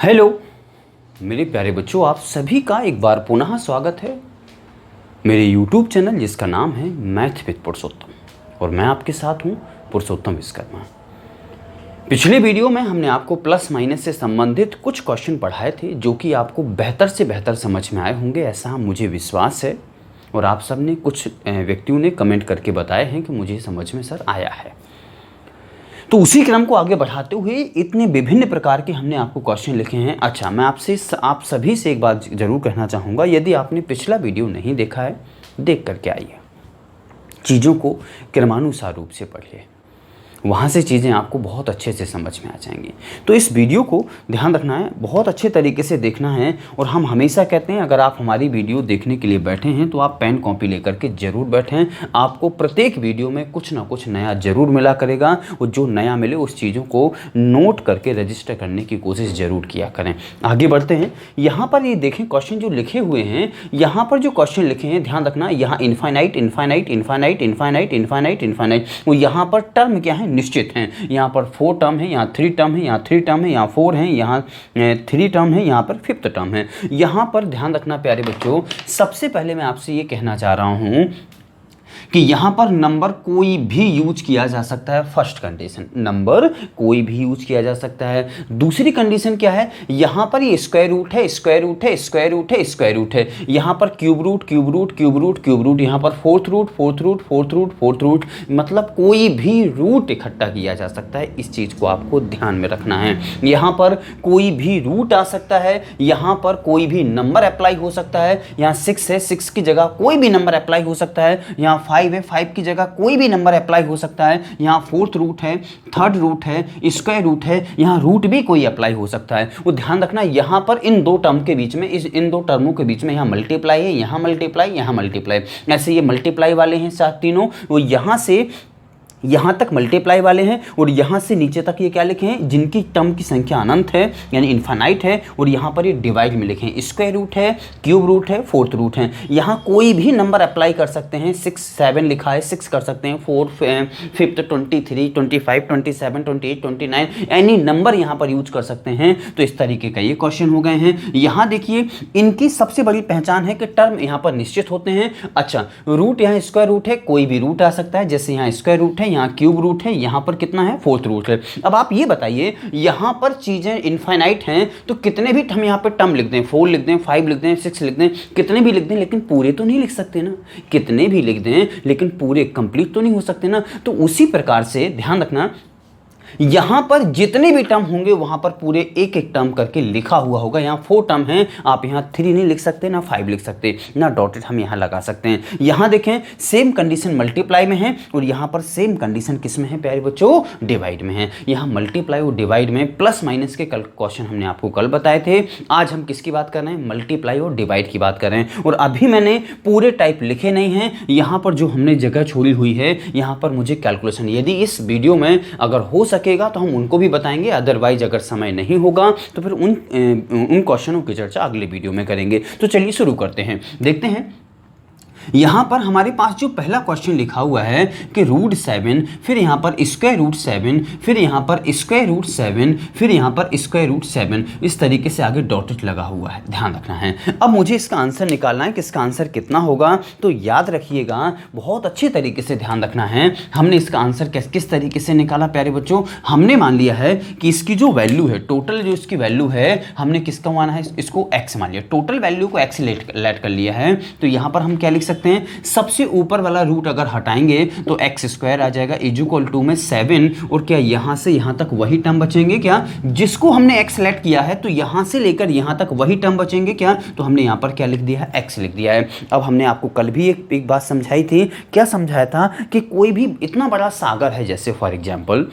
Hello मेरे प्यारे बच्चों, आप सभी का एक बार पुनः स्वागत है मेरे YouTube चैनल जिसका नाम है मैथ विद पुरुषोत्तम। और मैं आपके साथ हूँ पुरुषोत्तम विश्वकर्मा। पिछले वीडियो में हमने आपको प्लस माइनस से संबंधित कुछ क्वेश्चन पढ़ाए थे जो कि आपको बेहतर से बेहतर समझ में आए होंगे, ऐसा मुझे विश्वास है। और आप सब ने कुछ व्यक्तियों ने कमेंट करके बताए हैं कि मुझे समझ में सर आया है। तो उसी क्रम को आगे बढ़ाते हुए इतने विभिन्न प्रकार के हमने आपको क्वेश्चन लिखे हैं। अच्छा, मैं आप सभी से एक बात ज़रूर कहना चाहूँगा, यदि आपने पिछला वीडियो नहीं देखा है देख करके आइए, चीज़ों को क्रमानुसार रूप से पढ़िए, वहाँ से चीज़ें आपको बहुत अच्छे से समझ में आ जाएंगी। तो इस वीडियो को ध्यान रखना है, बहुत अच्छे तरीके से देखना है। और हम हमेशा कहते हैं अगर आप हमारी वीडियो देखने के लिए बैठे हैं तो आप पेन कॉपी लेकर के ज़रूर बैठें। आपको प्रत्येक वीडियो में कुछ ना कुछ नया ज़रूर मिला करेगा, और जो नया मिले उस चीज़ों को नोट करके रजिस्टर करने की कोशिश ज़रूर किया करें। आगे बढ़ते हैं। यहाँ पर ये देखें क्वेश्चन जो लिखे हुए हैं, यहाँ पर जो क्वेश्चन लिखे हैं ध्यान रखना, यहाँ infinite infinite infinite infinite infinite infinite, और यहाँ पर टर्म क्या है निश्चित हैं। यहाँ पर 4 टर्म है, यहाँ 3 टर्म है, यहाँ 3 टर्म है, यहाँ 4 है, यहाँ 3 टर्म है, यहाँ पर 5th टर्म है। यहाँ पर ध्यान रखना प्यारे बच्चों, सबसे पहले मैं आपसे ये कहना चाह रहा हूँ कि यहाँ पर नंबर कोई भी यूज किया जा सकता है। फर्स्ट कंडीशन, नंबर कोई भी यूज किया जा सकता है। दूसरी कंडीशन क्या है, यहाँ पर ये स्क्वायर रूट है, स्क्वायर रूट है, स्क्वायर रूट है, स्क्वायर रूट है। यहाँ पर cube root cube root cube root cube root, यहाँ पर fourth root fourth root fourth root fourth root, मतलब कोई भी रूट इकट्ठा किया जा सकता है। इस चीज़ को आपको ध्यान में रखना है। यहाँ पर कोई भी रूट आ सकता है, यहाँ पर कोई भी नंबर अप्लाई हो सकता है। यहाँ 6 है, 6 की जगह कोई भी नंबर अप्लाई हो सकता है। यहाँ 5 है, 5 की जगह कोई भी नंबर अप्लाई हो सकता है। यहाँ 4th रूट है, 3rd रूट है, स्क्वायर रूट है, यहाँ रूट भी कोई अप्लाई हो सकता है। वो ध्यान रखना, यहाँ पर इन दो टर्म के बीच में, इन दो टर्मों के बीच में यहाँ मल्टीप्लाई है, यहाँ मल्टीप्लाई, यहाँ मल्टीप्लाई, ऐसे ये मल्टीप्लाई वाले हैं साथ तीनों। वो यहाँ से यहाँ तक मल्टीप्लाई वाले हैं, और यहाँ से नीचे तक ये क्या लिखे हैं, जिनकी टर्म की संख्या अनंत है यानी इन्फानाइट है। और यहाँ पर ये डिवाइड में लिखे हैं, स्क्वायर रूट है, क्यूब रूट है, 4th रूट है। यहाँ कोई भी नंबर अप्लाई कर सकते हैं। 6 7 लिखा है, 6 कर सकते हैं, 4 5th 23 25 27 28 29, एनी नंबर यहाँ पर यूज कर सकते हैं। तो इस तरीके का ये क्वेश्चन हो गए हैं। यहाँ देखिए, इनकी सबसे बड़ी पहचान है कि टर्म यहाँ पर निश्चित होते हैं। अच्छा, रूट यहाँ स्क्वायर रूट है, कोई भी रूट आ सकता है, जैसे यहाँ स्क्वायर रूट है, यहाँ क्यूब रूट है, यहाँ पर कितना है 4th रूट है। अब आप ये बताइए, यहाँ पर चीजें इनफाइनाइट हैं तो कितने भी हम यहाँ पर टर्म लिख दें, 4 लिख दें, 5 लिख दें, 6 लिख दें, कितने भी लिख दें, लेकिन पूरे तो नहीं लिख सकते ना। कितने भी लिख दें लेकिन पूरे कंप्लीट तो नहीं हो सकते ना। तो उसी प्रकार से ध्यान रखना, यहां पर जितने भी टर्म होंगे वहां पर पूरे एक एक टर्म करके लिखा हुआ होगा। यहां 4 टर्म है, आप यहां 3 नहीं लिख सकते, ना 5 लिख सकते, ना डॉटेड हम यहां लगा सकते हैं। यहां देखें, सेम कंडीशन मल्टीप्लाई में है, और यहां पर सेम कंडीशन किस में है प्यारे बच्चों, डिवाइड में है। यहां मल्टीप्लाई और डिवाइड में प्लस माइनस के क्वेश्चन हमने आपको कल बताए थे। आज हम किसकी बात कर रहे हैं, मल्टीप्लाई और डिवाइड की बात कर रहे हैं। और अभी मैंने पूरे टाइप लिखे नहीं हैं, यहां पर जो हमने जगह छोड़ी हुई है, यहां पर मुझे कैलकुलेशन, यदि इस वीडियो में अगर हो सकेगा तो हम उनको भी बताएंगे, अदरवाइज अगर समय नहीं होगा तो फिर उन क्वेश्चनों की चर्चा अगले वीडियो में करेंगे। तो चलिए शुरू करते हैं, देखते हैं। यहाँ पर हमारे पास जो पहला क्वेश्चन लिखा हुआ है कि रूट 7, फिर यहाँ पर स्क्वायर रूट 7, फिर यहाँ पर स्क्वायर रूट 7, फिर यहाँ पर स्क्वायर रूट 7, इस तरीके से आगे डॉटेड लगा हुआ है, ध्यान रखना है। अब मुझे इसका आंसर निकालना है कि इसका आंसर कितना होगा। तो याद रखिएगा, बहुत अच्छे तरीके से ध्यान रखना है। हमने इसका आंसर किस तरीके से निकाला प्यारे बच्चों, हमने मान लिया है कि इसकी जो वैल्यू है, टोटल जो इसकी वैल्यू है, हमने किसका माना है, इसको x मान लिया, टोटल वैल्यू को x लेट कर लिया है। तो यहाँ पर हम क्या लिख सकते हैं, सबसे ऊपर वाला रूट अगर हटाएंगे तो x स्क्वायर आ जाएगा इक्वल टू में 7, और क्या यहां से यहां तक वही टर्म बचेंगे क्या, जिसको हमने x सेलेक्ट किया है, तो यहां से लेकर यहां तक वही टर्म बचेंगे क्या। तो हमने यहां पर क्या लिख दिया है, x लिख दिया है। अब हमने आपको कल भी एक बात समझाई थी, क्या समझाया था कि कोई भी इतना बड़ा सागर है, जैसे फॉर एग्जाम्पल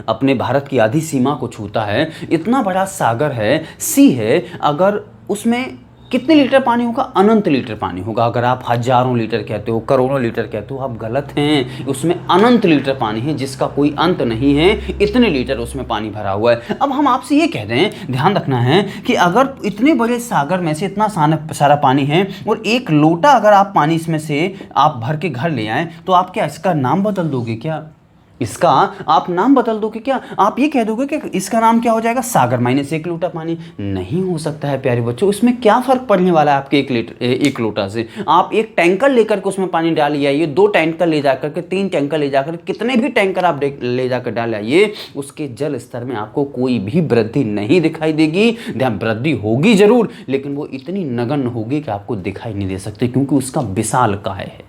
अपने भारत की आधी सीमा को छूता है, इतना बड़ा सागर है, सी है, अगर उसमें कितने लीटर पानी होगा, अनंत लीटर पानी होगा। अगर आप हजारों लीटर कहते हो, करोड़ों लीटर कहते हो, आप गलत हैं। उसमें अनंत लीटर पानी है जिसका कोई अंत नहीं है, इतने लीटर उसमें पानी भरा हुआ है। अब हम आपसे ये कह रहे हैं, ध्यान रखना है कि अगर इतने बड़े सागर में से इतना सारा पानी है और एक लोटा अगर आप पानी इसमें से आप भर के घर ले आए, तो आप क्या इसका नाम बदल दोगे क्या, इसका आप नाम बदल दोगे क्या? आप ये कह दोगे कि इसका नाम क्या हो जाएगा? सागर माइनस 1 लोटा पानी। नहीं हो सकता है प्यारे बच्चों, उसमें क्या फ़र्क पड़ने वाला है आपके 1 लोटा से? आप एक टैंकर लेकर के उसमें पानी डाल आइए, 2 टैंकर ले जाकर के, 3 टैंकर ले जाकर, कितने भी टैंकर आप ले जाकर डाल आइए, उसके जल स्तर में आपको कोई भी वृद्धि नहीं दिखाई देगी। वृद्धि होगी जरूर, लेकिन वो इतनी नगण्य होगी कि आपको दिखाई नहीं दे सकते, क्योंकि उसका विशालकाय है।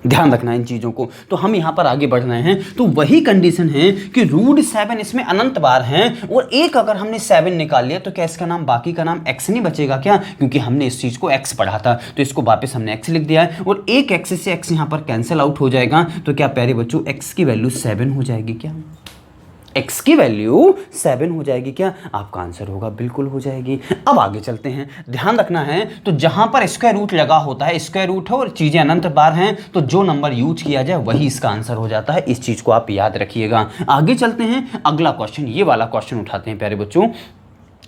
ध्यान रखना इन चीज़ों को। तो हम यहाँ पर आगे बढ़ रहे हैं, तो वही कंडीशन है कि रूट 7 इसमें अनंत बार हैं, और एक अगर हमने 7 निकाल लिया तो क्या इसका नाम, बाकी का नाम x नहीं बचेगा क्या? क्योंकि हमने इस चीज़ को x पढ़ा था, तो इसको वापस हमने x लिख दिया है, और एक x से x यहाँ पर कैंसिल आउट हो जाएगा। तो क्या प्यारे बच्चों x की वैल्यू 7 हो जाएगी क्या? x की वैल्यू 7 हो जाएगी क्या? आपका आंसर होगा बिल्कुल हो जाएगी। अब आगे चलते हैं, ध्यान रखना है, तो जहां पर स्क्वायर रूट लगा होता है, स्क्वायर रूट है और चीजें अनंत बार हैं, तो जो नंबर यूज किया जाए वही इसका आंसर हो जाता है। इस चीज को आप याद रखिएगा। आगे चलते हैं, अगला क्वेश्चन, ये वाला क्वेश्चन उठाते हैं प्यारे बच्चों।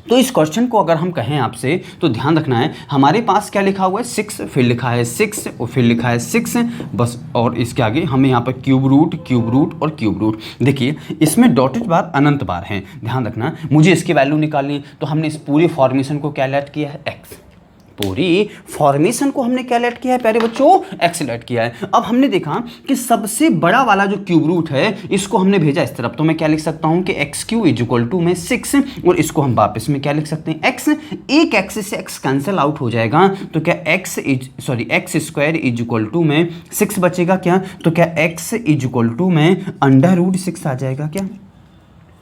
तो इस क्वेश्चन को अगर हम कहें आपसे, तो ध्यान रखना है, हमारे पास क्या लिखा हुआ है? 6, फिर लिखा है 6 और फिर लिखा है 6 बस, और इसके आगे हमें यहाँ पर क्यूब रूट और क्यूब रूट। देखिए इसमें डॉटेड बार अनंत बार हैं, ध्यान रखना। मुझे इसकी वैल्यू निकालनी, तो हमने इस पूरी फॉर्मेशन को क्या लेट किया है? x। पूरी फॉर्मेशन को हमने क्या लेट किया है प्यारे बच्चों? x लेट किया है। अब हमने देखा कि सबसे बड़ा वाला जो क्यूब रूट है, इसको हमने भेजा इस तरफ, तो मैं क्या लिख सकता हूं कि x³ इक्वल टू में 6, और इसको हम वापस में क्या लिख सकते हैं? x। एक x से x कैंसिल आउट हो जाएगा, तो क्या x² इक्वल टू में 6 बचेगा क्या? तो क्या x इक्वल टू में √6 आ जाएगा क्या?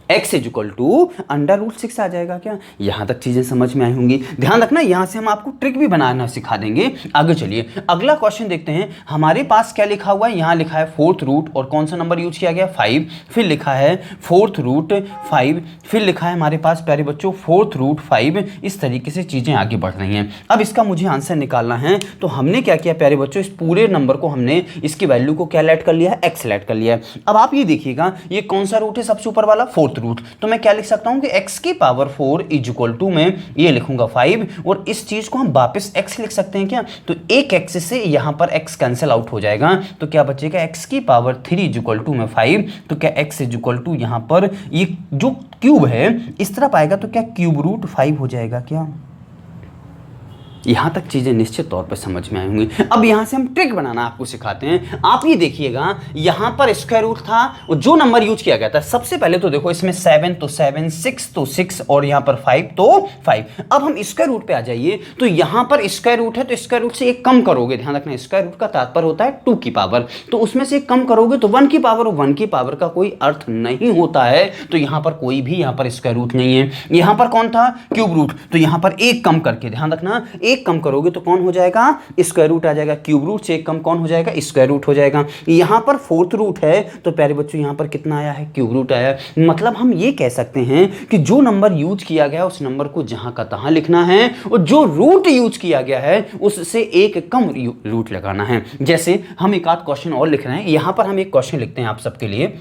x इक्वल टू √6 आ जाएगा क्या? यहां तक चीजें समझ में आई होंगी। ध्यान रखना, यहां से हम आपको ट्रिक भी बनाना सिखा देंगे। आगे चलिए अगला क्वेश्चन देखते हैं। हमारे पास क्या लिखा हुआ है? यहां लिखा है 4th रूट, और कौन सा नंबर यूज किया गया? 5। फिर लिखा है 4th रूट 5, फिर लिखा है हमारे पास प्यारे बच्चों 4th रूट 5। इस तरीके से चीजें आगे बढ़ रही हैं। अब इसका मुझे आंसर निकालना है, तो हमने क्या किया प्यारे बच्चों? इस पूरे नंबर को हमने, इसकी वैल्यू को क्या लेट कर लिया है? x लेट कर लिया है। अब आप ये देखिएगा, ये कौन सा रूट है सबसे ऊपर वाला? 4th root. तो मैं क्या लिख सकता हूं कि x की पावर 4 इक्वल टू में ये लिखूंगा 5, और इस चीज को हम वापस x लिख सकते हैं क्या? तो एक x से यहां पर x कैंसिल आउट हो जाएगा, तो क्या बचेगा? x की पावर 3 इक्वल टू में 5। तो क्या x इक्वल टू यहां पर ये जो क्यूब है इस तरफ आएगा, तो क्या क्यूब रूट 5 हो जाएगा क्या? यहां तक चीजें निश्चित तौर पर समझ में आई होंगी। अब यहां से हम ट्रिक बनाना आपको सिखाते हैं। आप ये देखिएगा, यहां पर स्क्वायर रूट था, और जो नंबर यूज किया गया था, सबसे पहले तो देखो इसमें 7 तो 7, 6 तो 6, और यहां पर 5 तो 5। अब हम स्क्वायर रूट पे आ जाइए, तो यहां पर स्क्वायर रूट है, तो स्क्वायर रूट से एक कम करोगे। ध्यान रखना, स्क्वायर रूट का तात्पर्य होता है 2 की पावर, तो उसमें से एक कम करोगे तो 1 की पावर, और 1 की पावर का कोई अर्थ नहीं होता है। तो यहां पर कोई भी यहां पर स्क्वायर रूट नहीं है। यहां पर कौन था? Cube root. तो यहां पर एक कम करके, ध्यान रखना, एक कम करोगे तो कौन हो जाएगा? स्क्वायर रूट आ जाएगा। क्यूब रूट से एक कम कौन हो जाएगा? स्क्वायर रूट हो जाएगा। यहां पर 4th रूट है, तो प्यारे बच्चों यहां पर कितना आया है? क्यूब रूट आया। मतलब हम ये कह सकते हैं कि जो नंबर यूज किया गया उस नंबर को जहां का तहां लिखना है, और जो रूट यूज किया गया है उससे एक कम रूट लगाना है। जैसे हम एक आध क्वेश्चन और लिख रहे हैं, यहां पर हम एक क्वेश्चन लिखते हैं आप सबके लिए।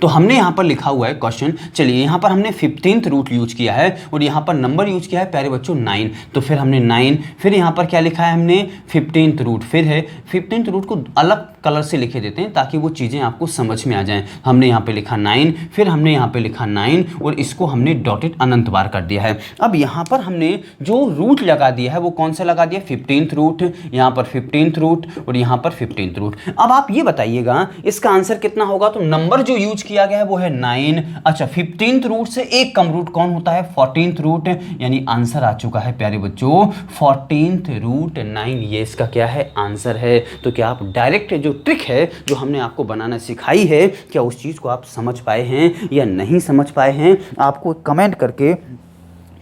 तो हमने यहाँ पर लिखा हुआ है क्वेश्चन, चलिए यहाँ पर हमने 15th रूट यूज किया है, और यहाँ पर नंबर यूज किया है प्यारे बच्चों 9। तो फिर हमने 9, फिर यहाँ पर क्या लिखा है हमने? 15th root. फिर है 15th रूट को अलग कलर से लिखे देते हैं ताकि वो चीज़ें आपको समझ में आ जाएं। हमने यहाँ पे लिखा 9, फिर हमने यहाँ पे लिखा 9, और इसको हमने डॉटेड अनंत बार कर दिया है। अब यहाँ पर हमने जो रूट लगा दिया है वो कौन सा लगा दिया? 15th रूट, यहाँ पर 15th रूट, और यहाँ पर 15th रूट। अब आप ये बताइएगा इसका आंसर कितना होगा? तो नंबर जो यूज किया गया है वो है 9। अच्छा, 15th रूट से एक कम रूट कौन होता है? 14th root. यानी आंसर आ चुका है प्यारे बच्चों 14th रूट 9। ये इसका क्या है? आंसर है। तो क्या आप डायरेक्ट जो ट्रिक है जो हमने आपको बनाना सिखाई है, क्या उस चीज को आप समझ पाए हैं या नहीं समझ पाए हैं? आपको कमेंट करके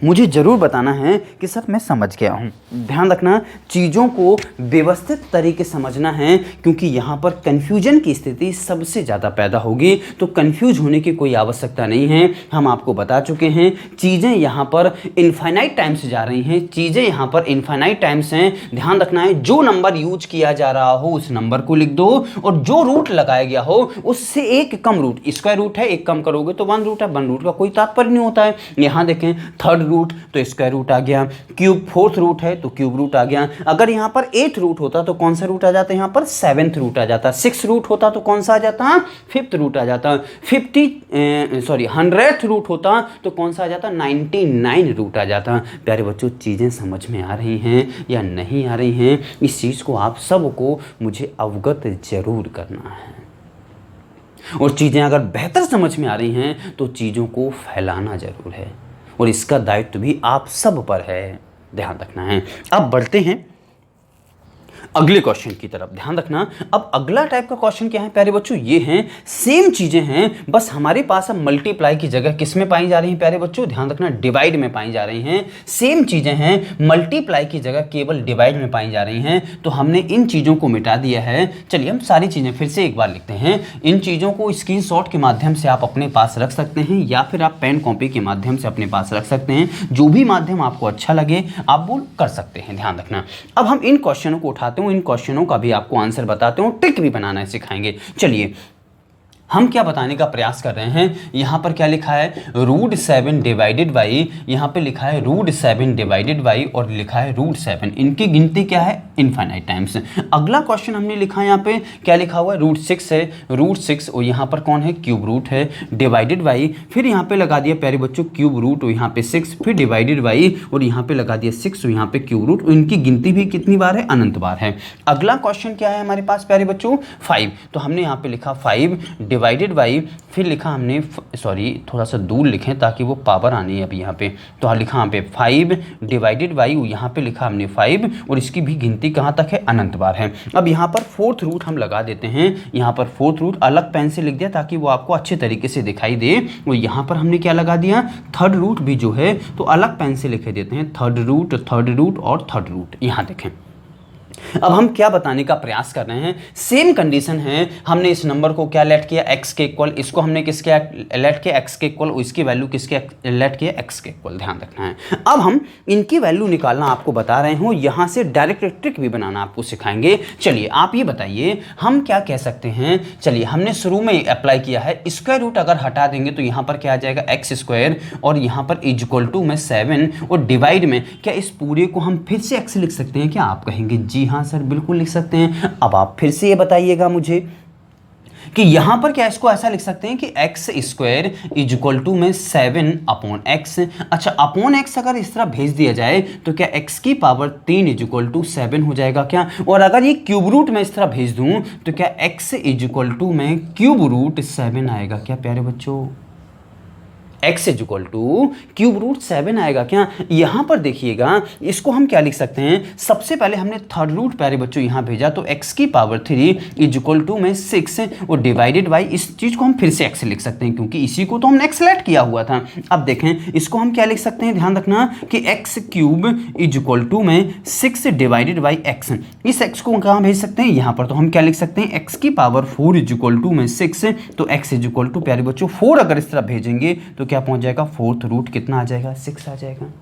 मुझे ज़रूर बताना है कि सर मैं समझ गया हूँ। ध्यान रखना, चीज़ों को व्यवस्थित तरीके से समझना है, क्योंकि यहाँ पर कन्फ्यूजन की स्थिति सबसे ज़्यादा पैदा होगी। तो कन्फ्यूज होने की कोई आवश्यकता नहीं है। हम आपको बता चुके हैं, चीज़ें यहाँ पर इनफाइनाइट टाइम से जा रही हैं, चीज़ें यहाँ पर इनफाइनाइट टाइम से। ध्यान रखना है, जो नंबर यूज किया जा रहा हो उस नंबर को लिख दो, और जो रूट लगाया गया हो उससे एक कम रूट, स्क्वायर रूट है, एक कम करोगे तो 1 रूट है। 1 रूट का कोई तात्पर्य नहीं होता है। यहाँ देखें, 3rd रूट तो स्क्वायर रूट आ गया, क्यूब फोर्थ रूट है तो क्यूब रूट आ गया। अगर यहाँ पर 8th रूट होता तो कौन सा रूट आ जाता, यहाँ पर 7th रूट आ जाता। 6th रूट होता तो कौन सा आ जाता, 5th रूट आ जाता। 100th रूट होता तो कौन सा आ जाता, 99 रूट आ जाता। प्यारे बच्चों, चीज़ें समझ में आ रही हैं या नहीं आ रही हैं, इस चीज़ को आप सबको मुझे अवगत जरूर करना है। और चीज़ें अगर बेहतर समझ में आ रही हैं तो चीज़ों को फैलाना जरूर है, और इसका दायित्व भी आप सब पर है, ध्यान रखना है। अब बढ़ते हैं अगले क्वेश्चन की तरफ, ध्यान रखना। अब अगला टाइप का क्वेश्चन क्या है प्यारे बच्चों, ये हैं सेम चीजें हैं, बस हमारे पास अब मल्टीप्लाई की जगह किस में पाई जा रही हैं प्यारे बच्चों, ध्यान रखना, डिवाइड में पाई जा रही हैं। सेम चीजें हैं, मल्टीप्लाई की जगह केवल डिवाइड में पाई जा रही हैं। तो हमने इन चीजों को मिटा दिया है। चलिए हम सारी चीजें फिर से एक बार लिखते हैं। इन चीजों को स्क्रीनशॉट के माध्यम से आप अपने पास रख सकते हैं, या फिर आप पेन कॉपी के माध्यम से अपने पास रख सकते हैं। जो भी माध्यम आपको अच्छा लगे आप वो कर सकते हैं, ध्यान रखना। अब हम इन क्वेश्चनों को उठाते हैं, इन क्वेश्चनों का भी आपको आंसर बताते हैं, ट्रिक भी बनाना सिखाएंगे। चलिए हम क्या बताने का प्रयास कर रहे हैं, यहां पर क्या लिखा है, √7 डिवाइडेड बाई, यहां पे लिखा है √7 डिवाइडेड बाई और लिखा है √7। इनकी गिनती क्या है, इनफाइनाइट टाइम्स। अगला क्वेश्चन हमने लिखा है, यहां पे क्या लिखा हुआ है, √6 है, √6 और यहां पर कौन है, क्यूब रूट है, डिवाइडेड बाई, फिर यहां पे लगा दिया प्यारे बच्चों क्यूब रूट और यहां पे 6, फिर डिवाइडेड बाई और यहां पे लगा दिया 6 और यहां पे क्यूब रूट। इनकी गिनती भी कितनी बार है, अनंत बार है। अगला क्वेश्चन क्या है हमारे पास प्यारे बच्चों, 5। तो हमने यहां पे लिखा 5 डिवाइडेड बाई, फिर लिखा हमने, सॉरी थोड़ा सा दूर लिखें ताकि वो पावर आनी है अभी यहाँ पे, तो हाँ लिखा यहाँ पे 5 डिवाइडेड बाई, यहाँ पे लिखा हमने 5 और इसकी भी गिनती कहाँ तक है, अनंत बार है। अब यहाँ पर 4th रूट हम लगा देते हैं, यहाँ पर 4th रूट अलग पेन से लिख दिया ताकि वो आपको अच्छे तरीके से दिखाई दे। और यहाँ पर हमने क्या लगा दिया, 3rd रूट भी जो है तो अलग पेन से लिखे देते हैं, 3rd रूट और 3rd रूट। यहाँ देखें अब हम क्या बताने का प्रयास कर रहे हैं, सेम कंडीशन है। हमने इस नंबर को क्या लेट किया, x के इक्वल, इसको हमने किसके लेट किया, x के इक्वल, इसकी वैल्यू किसके लेट किया, x के इक्वल, ध्यान रखना है। अब हम इनकी वैल्यू निकालना आपको बता रहे हूं, यहां से डायरेक्ट ट्रिक भी बनाना आपको सिखाएंगे। चलिए आप ये बताइए हम क्या कह सकते हैं। चलिए हमने शुरू में अप्लाई किया है, स्क्वायर रूट अगर हटा देंगे तो यहां पर क्या आ जाएगा, x² और यहां पर इक्वल टू में 7 और डिवाइड में क्या इस पूरे को हम फिर से x लिख सकते हैं क्या, आप कहेंगे जी हाँ सर बिल्कुल लिख सकते हैं। अब आप फिर से ये बताइएगा मुझे कि यहां पर क्या इसको ऐसा लिख सकते हैं कि x² इक्वल टू में 7/x। अच्छा अपॉन x अगर इस तरह भेज दिया जाए तो क्या x की पावर 3 इक्वल टू 7 हो जाएगा क्या, और अगर ये क्यूब रूट में इस तरह भेज दूं तो क्या x इक्वल टू में क्यूब रूट 7 आएगा क्या प्यारे बच्चों, x equal to cube root 7 आएगा क्या। यहां पर देखिएगा इसको हम क्या लिख सकते हैं, सबसे पहले हमने 3rd रूट प्यारे बच्चों यहां भेजा तो x की पावर 3 इक्वल टू में 6 और डिवाइडेड बाई, इस चीज को हम फिर से x लिख सकते हैं क्योंकि इसी को तो हमने x लेट किया हुआ था। अब देखें इसको हम क्या लिख सकते हैं, ध्यान रखना कि x³ इक्वल टू में 6 डिवाइडेड बाई x। इस x को कहां भेज सकते हैं, यहां पर तो हम क्या लिख सकते हैं, x की पावर 4 इक्वल टू में 6, तो x इक्वल टू प्यारे बच्चों 4 अगर इस तरह भेजेंगे तो क्या पहुंच जाएगा, 4th रूट कितना आ जाएगा, 6 आ जाएगा।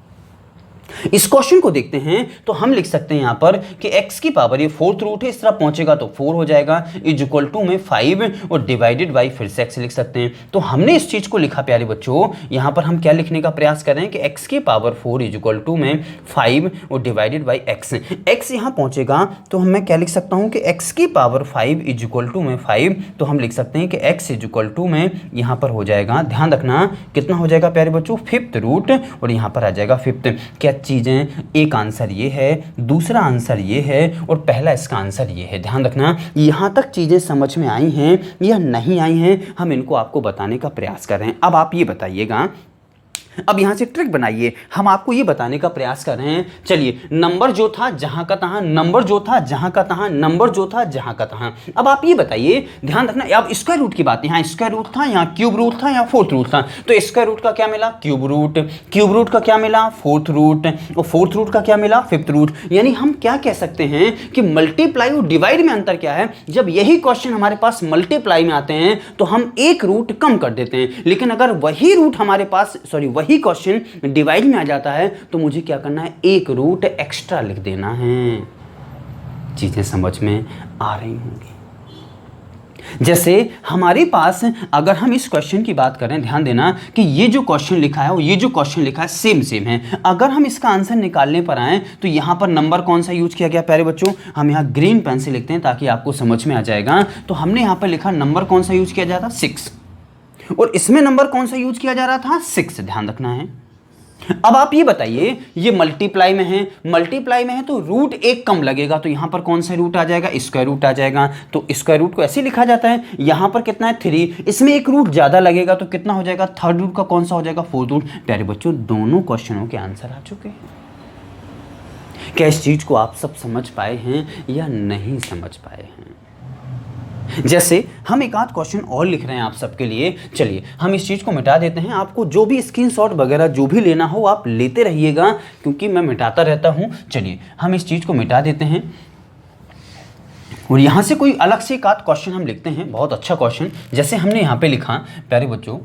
इस क्वेश्चन को देखते हैं तो हम लिख सकते हैं यहां पर कि x की पावर ये 4th रूट है, इस तरह पहुंचेगा तो 4 हो जाएगा, इक्वल टू में 5 और डिवाइडेड बाई फिर से x लिख सकते हैं। तो हमने इस चीज को लिखा प्यारे बच्चों, यहां पर हम क्या लिखने का प्रयास कर रहे हैं कि x की पावर 4 इक्वल टू में 5 और डिवाइडेड बाई x यहां पहुंचेगा तो मैं क्या लिख सकता हूं कि x की पावर 5 इक्वल टू में 5, तो हम लिख सकते हैं कि x इक्वल टू में यहां पर हो जाएगा, ध्यान रखना कितना हो जाएगा प्यारे बच्चों, 5th रूट और यहां पर आ जाएगा 5th। क्या चीजें, एक आंसर ये है, दूसरा आंसर ये है और पहला इसका आंसर ये है। ध्यान रखना यहां तक चीजें समझ में आई हैं या नहीं आई हैं, हम इनको आपको बताने का प्रयास कर रहे हैं। अब आप ये बताइएगा, अब यहां से ट्रिक बनाइए, हम आपको ये बताने का प्रयास कर रहे हैं। चलिए नंबर जो था जहां का तहां, नंबर जो था जहां का तहां, नंबर जो था जहां का तहां। अब आप ये बताइए, ध्यान रखना, अब स्क्वायर रूट की बात, यहां स्क्वायर रूट था, यहां क्यूब रूट था, यहां 4th रूट था, तो स्क्वायर रूट का क्या मिला, क्यूब रूट का क्या मिला, 4th रूट, और 4th रूट का क्या मिला, 5th रूट। यानी हम क्या कह सकते हैं कि मल्टीप्लाई और डिवाइड में अंतर क्या है, जब यही क्वेश्चन हमारे पास मल्टीप्लाई में आते हैं तो हम एक रूट कम कर देते हैं, लेकिन अगर वही रूट हमारे पास, सॉरी वही क्वेश्चन डिवाइड में आ जाता है तो मुझे क्या करना है, एक रूट एक्स्ट्रा लिख देना है। चीजें समझ में आ रही होंगी। जैसे हमारे पास अगर हम इस क्वेश्चन की बात करें, ध्यान देना कि ये जो क्वेश्चन लिखा है और ये जो क्वेश्चन लिखा है सेम सेम है। अगर हम इसका आंसर निकालने पर आए तो यहाँ पर नंबर कौन सा यूज किया गया प्यारे बच्चों, हम यहाँ ग्रीन पेन से लिखते हैं ताकि आपको समझ में आ जाएगा। तो हमने यहाँ पर लिखा नंबर कौन सा यूज किया जा रहा था 6, और इसमें नंबर कौन सा यूज किया जा रहा था 6, ध्यान रखना है। अब आप ये बताइए, ये मल्टीप्लाई में है, मल्टीप्लाई में है तो रूट एक कम लगेगा, तो यहां पर कौन सा रूट आ जाएगा, स्क्वायर रूट आ जाएगा। तो स्क्वायर रूट को ऐसे लिखा जाता है, यहां पर कितना है 3, इसमें एक रूट ज्यादा लगेगा तो कितना हो जाएगा, थर्ड रूट का कौन सा हो जाएगा, फोर्थ रूट। प्यारे बच्चों दोनों क्वेश्चनों के आंसर आ चुके हैं। क्या इस चीज को आप सब समझ पाए हैं या नहीं समझ पाए हैं? जैसे हम एक आध क्वेश्चन और लिख रहे हैं आप सबके लिए, चलिए हम इस चीज़ को मिटा देते हैं। आपको जो भी स्क्रीनशॉट वगैरह जो भी लेना हो आप लेते रहिएगा, क्योंकि मैं मिटाता रहता हूं। चलिए हम इस चीज़ को मिटा देते हैं और यहाँ से कोई अलग से एक आध क्वेश्चन हम लिखते हैं, बहुत अच्छा क्वेश्चन। जैसे हमने यहाँ पे लिखा, प्यारे बच्चों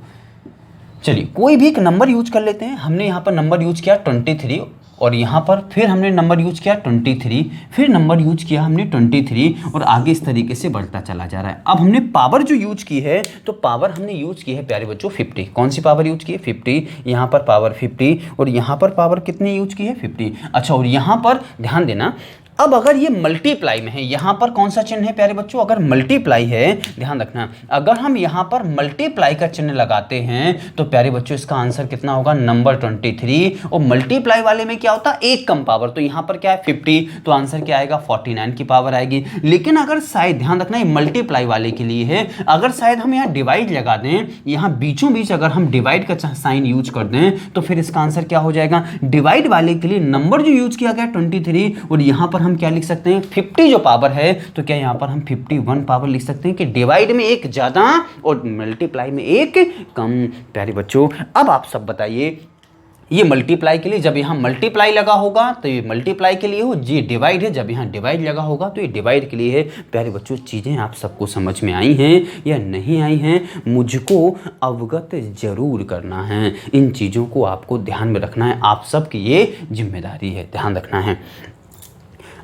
चलिए कोई भी एक नंबर यूज कर लेते हैं। हमने यहाँ पर नंबर यूज किया 23, और यहाँ पर फिर हमने नंबर यूज किया 23, फिर नंबर यूज किया हमने 23, और आगे इस तरीके से बढ़ता चला जा रहा है। अब हमने पावर जो यूज की है, तो पावर हमने यूज की है प्यारे बच्चों 50। कौन सी पावर यूज की है 50, यहाँ पर पावर 50, और यहाँ पर पावर कितनी यूज की है 50। अच्छा, और यहाँ पर ध्यान देना, अब अगर ये मल्टीप्लाई में है, यहाँ पर कौन सा चिन्ह है प्यारे बच्चों, अगर मल्टीप्लाई है, ध्यान रखना, अगर हम यहाँ पर मल्टीप्लाई का चिन्ह लगाते हैं तो प्यारे बच्चों इसका आंसर कितना होगा, नंबर 23। और मल्टीप्लाई वाले में क्या होता है, एक कम पावर, तो यहाँ पर क्या है 50, तो आंसर क्या आएगा 49 की पावर आएगी। लेकिन अगर शायद ध्यान रखना, ये मल्टीप्लाई वाले के लिए है, अगर शायद हम यहाँ डिवाइड लगा दें, यहाँ बीचों बीच अगर हम डिवाइड का साइन यूज कर दें तो फिर इसका आंसर क्या हो जाएगा। डिवाइड वाले के लिए नंबर जो यूज किया गया 23, और यहाँ पर हम क्या लिख सकते हैं 50 जो पावर है, तो क्या यहां पर हम 51 पावर लिख सकते हैं कि डिवाइड में एक ज्यादा और मल्टीप्लाई में एक कम। प्यारे बच्चों अब आप सब बताइए, ये मल्टीप्लाई के लिए, जब यहां मल्टीप्लाई लगा होगा तो ये मल्टीप्लाई के लिए हो, ये डिवाइड है, जब यहां डिवाइड लगा होगा तो ये डिवाइड के लिए है। प्यारे बच्चों चीजें आप सबको समझ में आई हैं या नहीं आई हैं, मुझको अवगत जरूर करना है। इन चीजों को आपको ध्यान में रखना है, आप सबकी ये जिम्मेदारी है, ध्यान रखना है।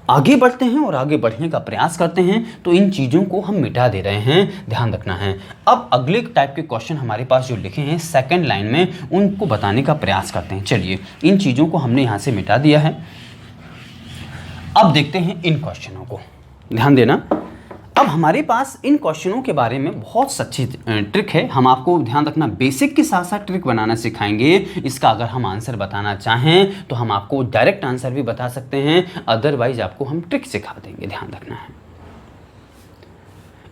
आगे बढ़ते हैं और आगे बढ़ने का प्रयास करते हैं, तो इन चीज़ों को हम मिटा दे रहे हैं, ध्यान रखना है। अब अगले टाइप के क्वेश्चन हमारे पास जो लिखे हैं सेकंड लाइन में, उनको बताने का प्रयास करते हैं। चलिए इन चीज़ों को हमने यहाँ से मिटा दिया है। अब देखते हैं इन क्वेश्चनों को, ध्यान देना। अब हमारे पास इन क्वेश्चनों के बारे में बहुत अच्छी ट्रिक है, हम आपको ध्यान रखना बेसिक के साथ साथ ट्रिक बनाना सिखाएंगे। इसका अगर हम आंसर बताना चाहें तो हम आपको डायरेक्ट आंसर भी बता सकते हैं, अदरवाइज आपको हम ट्रिक सिखा देंगे, ध्यान रखना है।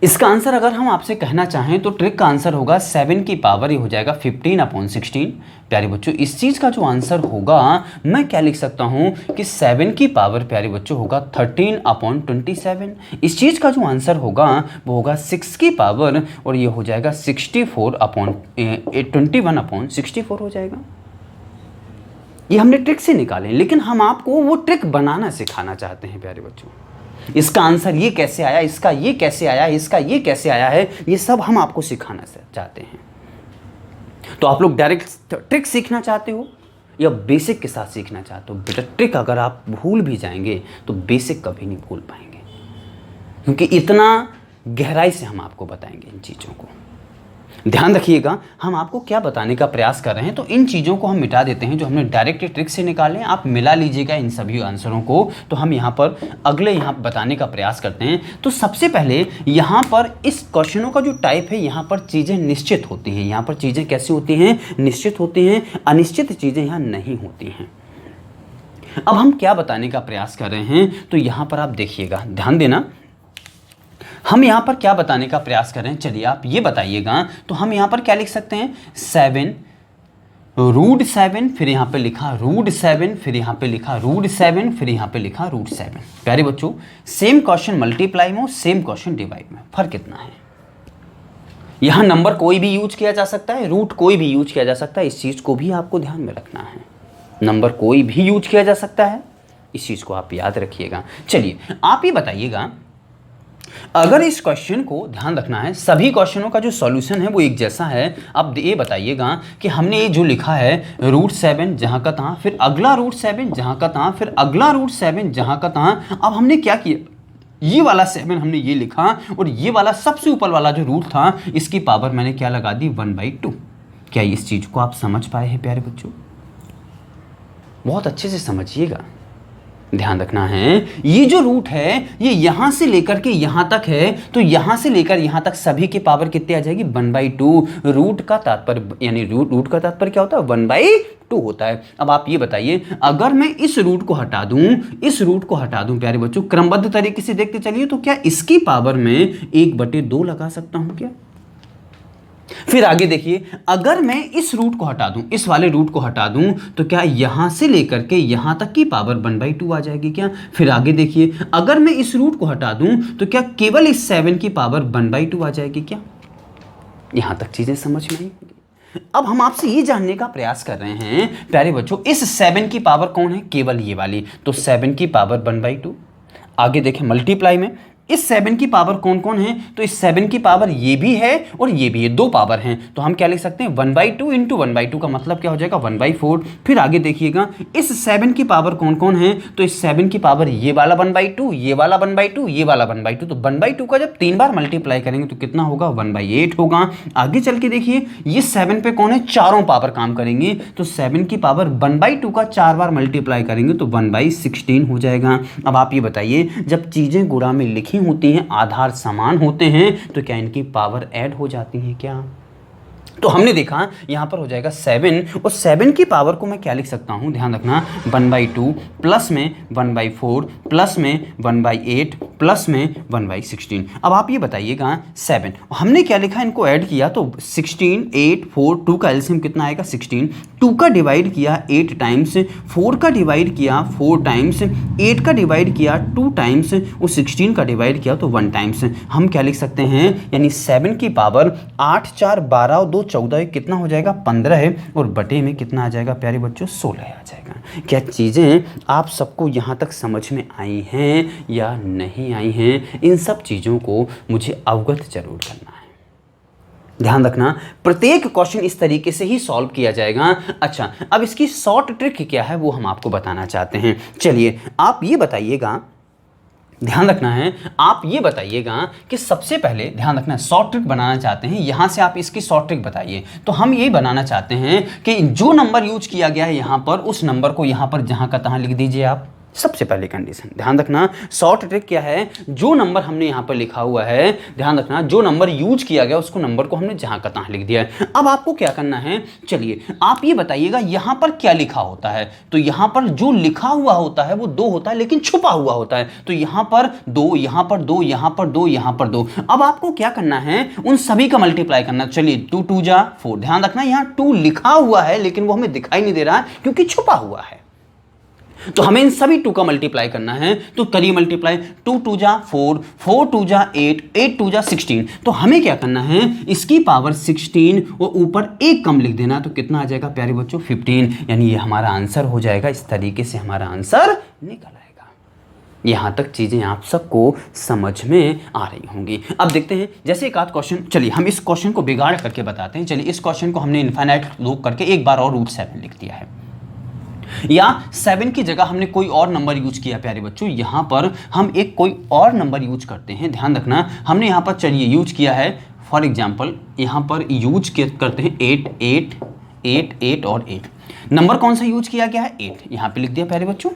इसका आंसर अगर हम आपसे कहना चाहें तो ट्रिक का आंसर होगा 7 की पावर ये हो जाएगा 15/16। प्यारे बच्चों इस चीज़ का जो आंसर होगा मैं क्या लिख सकता हूं कि 7 की पावर प्यारे बच्चों होगा 13/27। इस चीज़ का जो आंसर होगा वो होगा 6 की पावर, और ये हो जाएगा 21/64 हो जाएगा। ये हमने ट्रिक से निकाले, लेकिन हम आपको वो ट्रिक बनाना सिखाना चाहते हैं प्यारे बच्चों। इसका आंसर ये कैसे आया, इसका ये कैसे आया, इसका ये कैसे आया है, ये सब हम आपको सिखाना चाहते हैं। तो आप लोग डायरेक्ट ट्रिक सीखना चाहते हो या बेसिक के साथ सीखना चाहते हो? बेटा ट्रिक अगर आप भूल भी जाएंगे तो बेसिक कभी नहीं भूल पाएंगे, क्योंकि इतना गहराई से हम आपको बताएंगे इन चीज़ों को। ध्यान रखिएगा हम आपको क्या बताने का प्रयास कर रहे हैं, तो इन चीज़ों को हम मिटा देते हैं जो हमने डायरेक्ट ट्रिक से निकाले। आप मिला लीजिएगा इन सभी आंसरों को। तो हम यहाँ पर अगले यहाँ बताने का प्रयास करते हैं। तो सबसे पहले यहाँ पर इस क्वेश्चनों का जो टाइप है, यहाँ पर चीज़ें निश्चित होती हैं। यहाँ पर चीज़ें कैसी होती हैं, निश्चित होती हैं, अनिश्चित चीज़ें यहाँ नहीं होती हैं। अब हम क्या बताने का प्रयास कर रहे हैं, तो यहाँ पर आप देखिएगा, ध्यान देना, हम यहाँ पर क्या बताने का प्रयास कर रहे हैं। चलिए आप ये बताइएगा, तो हम यहाँ पर क्या लिख सकते हैं 7√7, फिर यहाँ पे लिखा √7, फिर यहाँ पे लिखा √7, फिर यहाँ पे लिखा √7। प्यारे बच्चों सेम क्वेश्चन मल्टीप्लाई में, सेम क्वेश्चन डिवाइड में, फर्क कितना है। यहाँ नंबर कोई भी यूज किया जा सकता है, रूट कोई भी यूज किया जा सकता है, इस चीज़ को भी आपको ध्यान में रखना है। नंबर कोई भी यूज किया जा सकता है, इस चीज़ को आप याद रखिएगा। चलिए आप ये बताइएगा, अगर इस क्वेश्चन को ध्यान रखना है, सभी क्वेश्चनों का जो सॉल्यूशन है वो एक जैसा है। अब ये बताइएगा कि हमने ये जो लिखा है √7 जहाँ का तहाँ, फिर अगला √7 जहाँ का तहाँ, फिर अगला √7 जहाँ का तहाँ। अब हमने क्या किया, ये वाला 7 हमने ये लिखा, और ये वाला सबसे ऊपर वाला जो रूट था इसकी पावर मैंने क्या लगा दी 1/2। क्या इस चीज को आप समझ पाए हैं प्यारे बच्चों? बहुत अच्छे से समझिएगा, ध्यान रखना है। ये जो रूट है ये यहां से लेकर के यहां तक है, तो यहां से लेकर यहां तक सभी की पावर कितनी आ जाएगी 1/2। रूट का तात्पर्य यानी रूट का तात्पर्य क्या होता है 1/2 होता है। अब आप ये बताइए, अगर मैं इस रूट को हटा दूं प्यारे बच्चों, क्रमबद्ध तरीके से देखते चलिए, तो क्या इसकी पावर में 1/2 लगा सकता हूं क्या? फिर आगे देखिए, अगर मैं इस रूट को हटा दूं, इस वाले रूट को हटा दूं, तो क्या यहां से लेकर के यहां तक की पावर 1/2 आ जाएगी क्या? फिर आगे देखिए, अगर मैं इस रूट को हटा दूं, तो क्या केवल इस 7 की पावर 1/2 आ जाएगी क्या? यहां तक चीजें समझ में आई? अब हम आपसे ये जानने का प्रयास कर रहे हैं प्यारे बच्चों, इस 7 की पावर कौन है? केवल ये वाली, तो 7 की पावर 1/2। आगे देखें मल्टीप्लाई में, इस 7 की पावर कौन कौन है? तो इस 7 की पावर ये भी है और ये भी है, 2 पावर हैं, तो हम क्या लिख सकते हैं 1/2 इंटू 1/2 का मतलब क्या हो जाएगा 1/4। फिर आगे देखिएगा, इस 7 की पावर कौन कौन है? तो इस 7 की पावर ये वाला 1/2, ये वाला 1/2, ये वाला 1/2, तो 1/2 का जब 3 बार मल्टीप्लाई करेंगे तो कितना होगा 1/8 होगा। आगे चल के देखिए, ये 7 पे कौन है? चारों पावर काम करेंगे, तो 7 की पावर 1/2 का 4 बार मल्टीप्लाई करेंगे तो 1/16 हो जाएगा। अब आप ये बताइए, जब चीजें गुणा में लिखी होती हैं, आधार समान होते हैं, तो क्या इनकी पावर ऐड हो जाती है क्या? तो हमने देखा यहां पर हो जाएगा 7, और 7 की पावर को मैं क्या लिख सकता हूं, ध्यान रखना 1/2 प्लस में 1/4 प्लस में 1/8 प्लस में 1/16। अब आप ये बताइएगा 7 हमने क्या लिखा, इनको ऐड किया तो 16, 8, 4, 2 का एलसीएम कितना आएगा 16, 2 का डिवाइड किया 8 टाइम्स, 4 का डिवाइड किया 4 टाइम्स, 8 का डिवाइड किया 2 टाइम्स, और 16 का डिवाइड किया तो 1 टाइम्स। हम क्या लिख सकते हैं, यानी 7 की पावर 8, 4, 12 और 2, 14, कितना हो जाएगा 15 है, और बटे में कितना आ जाएगा प्यारे बच्चों 16 आ जाएगा। क्या चीज़ें आप सबको यहाँ तक समझ में आई हैं या नहीं आई हैं? इन सब चीज़ों को मुझे अवगत जरूर करना है। ध्यान रखना, प्रत्येक क्वेश्चन इस तरीके से ही सॉल्व किया जाएगा। अच्छा, अब इसकी शॉर्ट ट्रिक क्या है वो हम आपको बताना चाहते हैं। चलिए आप ये बताइएगा, ध्यान रखना है, आप ये बताइएगा कि सबसे पहले ध्यान रखना, शॉर्ट ट्रिक बनाना चाहते हैं, यहां से आप इसकी शॉर्ट ट्रिक बताइए। तो हम ये बनाना चाहते हैं कि जो नंबर यूज किया गया है यहां पर, उस नंबर को यहां पर जहां का तहां लिख दीजिए आप। सबसे पहले कंडीशन ध्यान रखना, शॉर्ट ट्रिक क्या है, जो नंबर हमने यहाँ पर लिखा हुआ है, ध्यान रखना, जो नंबर यूज किया गया उसको नंबर को हमने जहां का तहां लिख दिया है। अब आपको क्या करना है, चलिए आप ये बताइएगा यहाँ पर क्या लिखा होता है। तो यहाँ पर जो लिखा हुआ होता है वो 2 होता है, लेकिन छुपा हुआ होता है। तो यहाँ पर 2, यहाँ पर 2, यहाँ पर 2, यहाँ पर 2। अब आपको क्या करना है, उन सभी का मल्टीप्लाई करना। चलिए 2 2 जा 4, ध्यान रखना यहाँ 2 लिखा हुआ है लेकिन वो हमें दिखाई नहीं दे रहा क्योंकि छुपा हुआ है। तो हमें इन सभी 2 का मल्टीप्लाई करना है, तो करिए मल्टीप्लाई। 2 2 जा 4, 4 2 जा 8, 8 2 जा 16। तो हमें क्या करना है, इसकी पावर 16 और ऊपर 1 कम लिख देना, तो कितना आ जाएगा प्यारे बच्चों 15। यानी ये हमारा आंसर हो जाएगा। इस तरीके से हमारा आंसर निकल आएगा। यहां तक चीजें आप सबको समझ में आ रही होंगी। अब देखते हैं जैसे एक आध क्वेश्चन, चलिए हम इस क्वेश्चन को बिगाड़ करके बताते हैं। चलिए इस क्वेश्चन को हमने इनफाइनाइट लूप करके एक बार और रूट 7 लिख दिया है, या 7 की जगह हमने कोई और नंबर यूज किया प्यारे बच्चों। यहां पर हम एक कोई और नंबर यूज करते हैं। ध्यान रखना, हमने यहां पर चलिए यूज किया है, फॉर एग्जांपल यहां पर यूज करते हैं 8 8 8 8 और 8। नंबर कौन सा यूज किया गया है 8, यहां पे लिख दिया प्यारे बच्चों।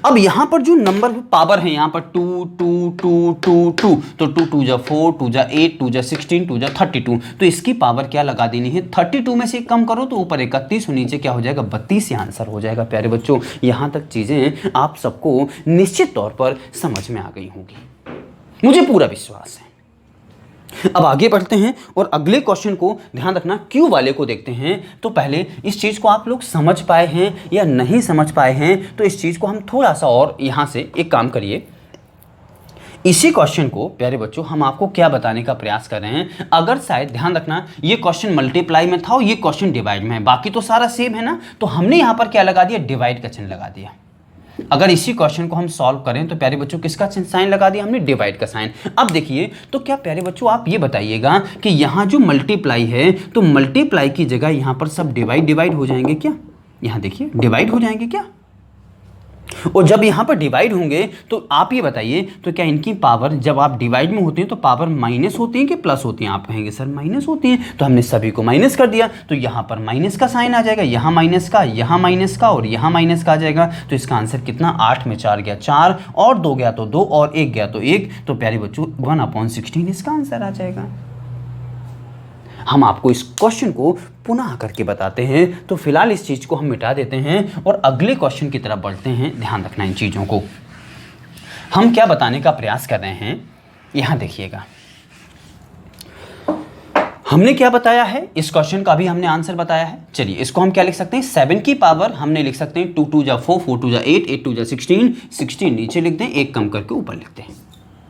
अब यहां पर जो नंबर पावर है यहां पर 2 2 2 2 2, तो 2 2 जा 4, 2 जा 8, 2 जा 16, 2 जा 32। तो इसकी पावर क्या लगा देनी है, 32 में से कम करो तो ऊपर 31 और नीचे क्या हो जाएगा 32। ये आंसर हो जाएगा प्यारे बच्चों। यहां तक चीजें आप सबको निश्चित तौर पर समझ में आ गई होंगी, मुझे पूरा विश्वास है। अब आगे बढ़ते हैं और अगले क्वेश्चन को ध्यान रखना क्यू वाले को देखते हैं। तो पहले इस चीज को आप लोग समझ पाए हैं या नहीं समझ पाए हैं, तो इस चीज को हम थोड़ा सा और यहां से एक काम करिए। इसी क्वेश्चन को प्यारे बच्चों हम आपको क्या बताने का प्रयास कर रहे हैं, अगर शायद ध्यान रखना ये क्वेश्चन मल्टीप्लाई में था और ये क्वेश्चन डिवाइड में है, बाकी तो सारा सेम है ना, तो हमने यहां पर क्या लगा दिया, डिवाइड का चिन्ह लगा दिया। अगर इसी क्वेश्चन को हम सॉल्व करें तो प्यारे बच्चों किसका साइन लगा दिया हमने, डिवाइड का साइन। अब देखिए तो क्या प्यारे बच्चों आप ये बताइएगा कि यहां जो मल्टीप्लाई है, तो मल्टीप्लाई की जगह यहां पर सब डिवाइड हो जाएंगे क्या, यहां देखिए डिवाइड हो जाएंगे क्या, और जब यहाँ पर डिवाइड होंगे तो आप ये बताइए, तो क्या इनकी पावर जब आप डिवाइड में होते हैं तो पावर माइनस होती है कि प्लस होती हैं? आप कहेंगे सर माइनस होती हैं, तो हमने सभी को माइनस कर दिया, तो यहाँ पर माइनस का साइन आ जाएगा, यहाँ माइनस का, यहाँ माइनस का और यहाँ माइनस का आ जाएगा। तो इसका आंसर कितना, 8 में 4 गया 4 और 2 गया तो 2 और 1 गया तो 1, तो प्यारे बच्चों 1/16 इसका आंसर आ जाएगा। हम आपको इस क्वेश्चन को पुनः करके बताते हैं, तो फिलहाल इस चीज़ को हम मिटा देते हैं और अगले क्वेश्चन की तरफ बढ़ते हैं। ध्यान रखना इन चीज़ों को। हम क्या बताने का प्रयास कर रहे हैं, यहाँ देखिएगा। हमने क्या बताया है, इस क्वेश्चन का भी हमने आंसर बताया है। चलिए इसको हम क्या लिख सकते हैं, 7 की पावर हमने लिख सकते हैं 2 2 जा 4, 4 2 जा 8, 8 2 जा 16, 16 नीचे लिख दें, एक कम करके ऊपर लिखते हैं।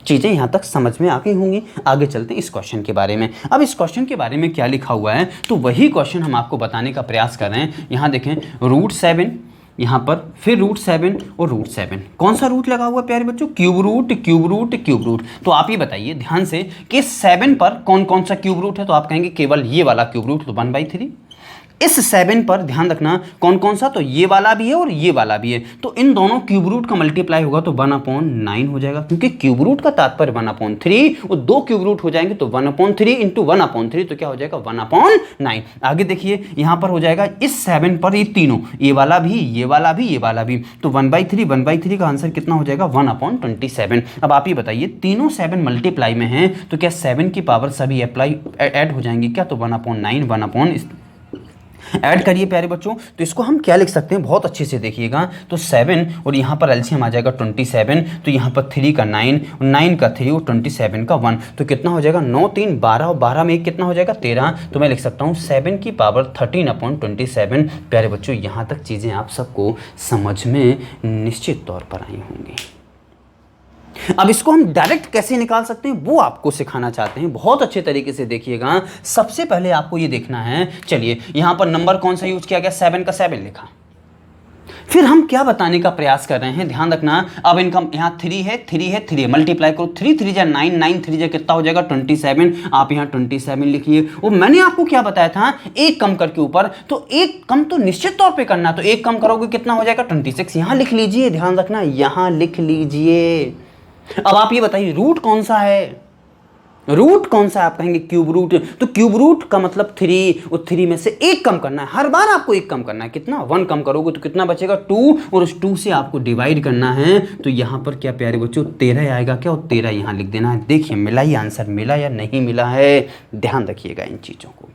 चीज़ें यहाँ तक समझ में आ गई होंगी। आगे चलते हैं इस क्वेश्चन के बारे में। अब इस क्वेश्चन के बारे में क्या लिखा हुआ है, तो वही क्वेश्चन हम आपको बताने का प्रयास कर रहे हैं। यहाँ देखें, √7 यहाँ पर, फिर √7 और √7, कौन सा रूट लगा हुआ है प्यारे बच्चों, cube root, cube root, cube root. तो आप ये बताइए ध्यान से कि 7 पर कौन कौन सा क्यूब रूट है, तो आप कहेंगे केवल ये वाला क्यूब रूट, तो 1/3। इस 7 पर ध्यान रखना कौन कौन सा, तो ये वाला भी है और ये वाला भी है, तो इन दोनों क्यूब रूट का मल्टीप्लाई होगा तो 1/9 हो जाएगा, क्योंकि क्यूब रूट का तात्पर्य 1/3 और 2 क्यूब रूट हो जाएंगे तो 1/3 इंटू 1/3 तो क्या हो जाएगा 1/9। आगे देखिए यहाँ पर हो जाएगा इस 7 पर ये तीनों, ये वाला भी, ये वाला भी, ये वाला भी, तो 1/3 का आंसर कितना हो जाएगा 1/27। अब आप ये बताइए तीनों 7 मल्टीप्लाई में हैं तो क्या 7 की पावर सभी अप्लाई ऐड हो जाएंगी क्या, तो 1/9 ऐड करिए प्यारे बच्चों। तो इसको हम क्या लिख सकते हैं, बहुत अच्छे से देखिएगा। तो 7 और यहाँ पर एलसीएम आ जाएगा 27, तो यहाँ पर 3 का 9 और 9 का 3 और 27 का 1, तो कितना हो जाएगा 9 3 12 और 12 में 1 कितना हो जाएगा 13। तो मैं लिख सकता हूँ 7 की पावर 13/27। प्यारे बच्चों यहाँ तक चीज़ें आप सबको समझ में निश्चित तौर पर आई होंगी। अब इसको हम डायरेक्ट कैसे निकाल सकते हैं वो आपको सिखाना चाहते हैं, बहुत अच्छे तरीके से देखिएगा। सबसे पहले आपको ये देखना है, चलिए यहां पर नंबर कौन सा यूज किया गया, 7 का 7 लिखा। फिर हम क्या बताने का प्रयास कर रहे हैं, ध्यान रखना। अब इनका यहाँ 3 है, 3 है, 3 है, मल्टीप्लाई करो, 3 3 जा 9, 9 3 जा कितना हो जाएगा 27। आप यहाँ 27 लिखिए। और मैंने आपको क्या बताया था, एक कम करके ऊपर, तो एक कम तो निश्चित तौर पे करना, तो एक कम करोगे कितना हो जाएगा 26। यहाँ लिख लीजिए, ध्यान रखना, यहाँ लिख लीजिए। अब आप ये बताइए रूट कौन सा है, रूट कौन सा है, आप कहेंगे क्यूब रूट, तो क्यूब रूट का मतलब 3, और 3 में से एक कम करना है, हर बार आपको एक कम करना है। कितना, 1 कम करोगे तो कितना बचेगा 2, और उस 2 से आपको डिवाइड करना है, तो यहां पर क्या प्यारे बच्चों 13 आएगा क्या, और 13 यहां लिख देना है। देखिए मिला ही आंसर, मिला या नहीं मिला है, ध्यान रखिएगा इन चीजों को।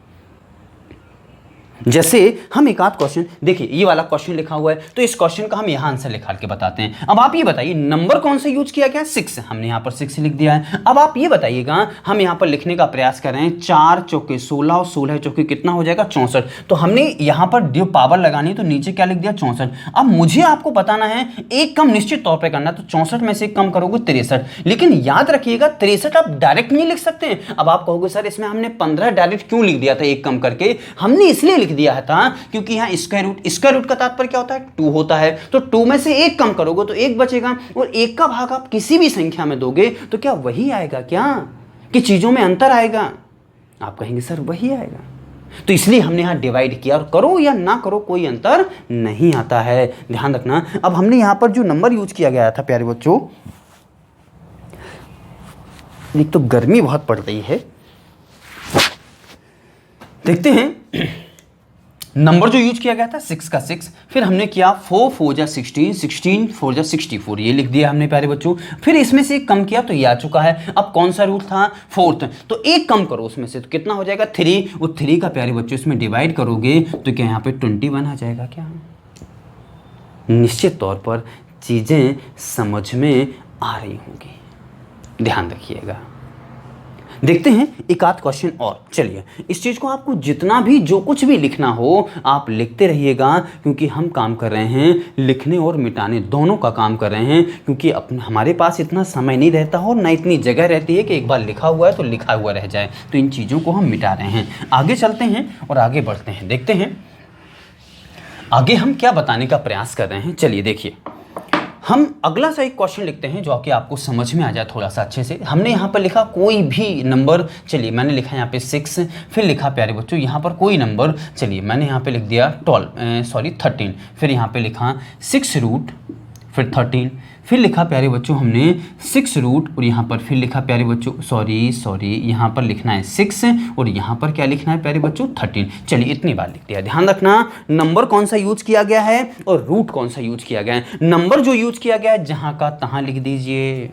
जैसे हम एक आध क्वेश्चन देखिए, ये वाला क्वेश्चन लिखा हुआ है, तो इस क्वेश्चन का हम यहां आंसर लिखा के बताते हैं। अब आप ये बताइए नंबर कौन सा यूज किया गया, 6, हमने यहां पर 6 लिख दिया है। अब आप ये बताइएगा, हम यहां पर लिखने का प्रयास कर रहे हैं 4 चौके 16 और 16 चौके कितना हो जाएगा 64। तो हमने यहां पर जो पावर लगानी है तो नीचे क्या लिख दिया 64। अब मुझे आपको बताना है एक कम निश्चित तौर पर करना, तो 64 में से एक कम करोगे 63। लेकिन याद रखिएगा 63 आप डायरेक्ट नहीं लिख सकते। अब आप कहोगे सर इसमें हमने 15 डायरेक्ट क्यों लिख दिया था एक कम करके, हमने इसलिए दिया था क्योंकि यहां स्क्वायर रूट का तात्पर्य क्या होता है 2 होता है, तो 2 में से एक कम करोगे तो 1 बचेगा, और 1 का भाग आप किसी भी संख्या में दोगे तो क्या वही आएगा क्या, कि चीजों में अंतर आएगा, आप कहेंगे सर वही आएगा। तो इसलिए हमने यहां डिवाइड किया, और करो या ना करो कोई अंतर नहीं आता है, ध्यान रखना। अब हमने यहां पर जो नंबर यूज किया गया था प्यारे बच्चों, एक तो गर्मी बहुत पड़ रही है, देखते हैं नंबर जो यूज किया गया था 6 का 6, फिर हमने किया 4 4 जा 16, 16 4 जा 64, ये लिख दिया हमने प्यारे बच्चों। फिर इसमें से एक कम किया तो ये आ चुका है। अब कौन सा रूट था 4th, तो एक कम करो उसमें से, तो कितना हो जाएगा 3, और 3 का प्यारे बच्चों इसमें डिवाइड करोगे तो क्या यहाँ पे 21 आ जाएगा क्या। निश्चित तौर पर चीजें समझ में आ रही होंगी, ध्यान रखिएगा। देखते हैं एक आध क्वेश्चन और। चलिए इस चीज़ को आपको जितना भी जो कुछ भी लिखना हो आप लिखते रहिएगा, क्योंकि हम काम कर रहे हैं लिखने और मिटाने दोनों का काम कर रहे हैं, क्योंकि अपने हमारे पास इतना समय नहीं रहता हो, ना इतनी जगह रहती है कि एक बार लिखा हुआ है तो लिखा हुआ रह जाए। तो इन चीज़ों को हम मिटा रहे हैं। आगे चलते हैं और आगे बढ़ते हैं, देखते हैं आगे हम क्या बताने का प्रयास कर रहे हैं। चलिए देखिए, हम अगला सा एक क्वेश्चन लिखते हैं जो कि आपको समझ में आ जाए थोड़ा सा अच्छे से। हमने यहाँ पर लिखा कोई भी नंबर, चलिए मैंने लिखा यहाँ पे 6, फिर लिखा प्यारे बच्चों यहाँ पर कोई नंबर, चलिए मैंने यहाँ पे लिख दिया 13, फिर यहाँ पे लिखा 6 रूट, फिर 13, फिर लिखा प्यारे बच्चों हमने 6 रूट और यहाँ पर फिर लिखा प्यारे बच्चों सॉरी यहाँ पर लिखना है 6 और यहाँ पर क्या लिखना है प्यारे बच्चों 13। चलिए इतनी बार लिख दिया। ध्यान रखना नंबर कौन सा यूज किया गया है और रूट कौन सा यूज किया गया है। नंबर जो यूज किया गया है जहां का तहां लिख दीजिए,